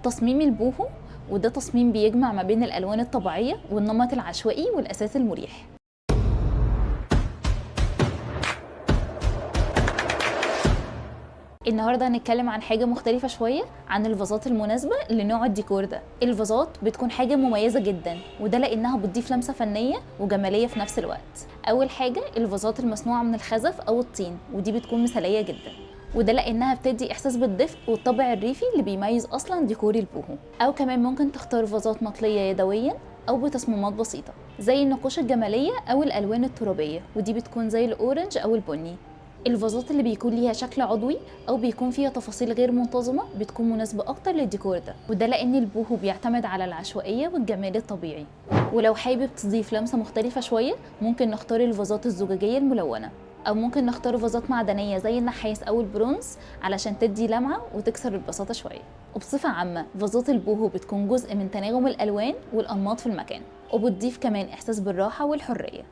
تصميم البوهو، وده تصميم بيجمع ما بين الألوان الطبيعية والنمط العشوائي والأساس المريح. النهارده هنتكلم عن حاجة مختلفة شوية عن الفازات المناسبة لنوع الديكور ده. الفازات بتكون حاجة مميزة جدا، وده لأنها بتضيف لمسة فنية وجمالية في نفس الوقت. أول حاجة الفازات المصنوعة من الخزف أو الطين، ودي بتكون مثالية جدا، وده لأنها بتدي إحساس بالدفء والطابع الريفي اللي بيميز أصلا ديكور البوهو. أو كمان ممكن تختار فازات مطلية يدويا أو بتصميمات بسيطة زي النقوش الجمالية أو الألوان الترابية، ودي بتكون زي الأورنج أو البني. الفازات اللي بيكون ليها شكل عضوي او بيكون فيها تفاصيل غير منتظمه بتكون مناسبه اكتر للديكور ده، وده لان البوهو بيعتمد على العشوائيه والجمال الطبيعي. ولو حابب تضيف لمسه مختلفه شويه ممكن نختار الفازات الزجاجيه الملونه، او ممكن نختار فازات معدنيه زي النحاس او البرونز علشان تدي لمعه وتكسر البساطه شويه. وبصفه عامه فازات البوهو بتكون جزء من تناغم الالوان والانماط في المكان، وبتضيف كمان احساس بالراحه والحريه.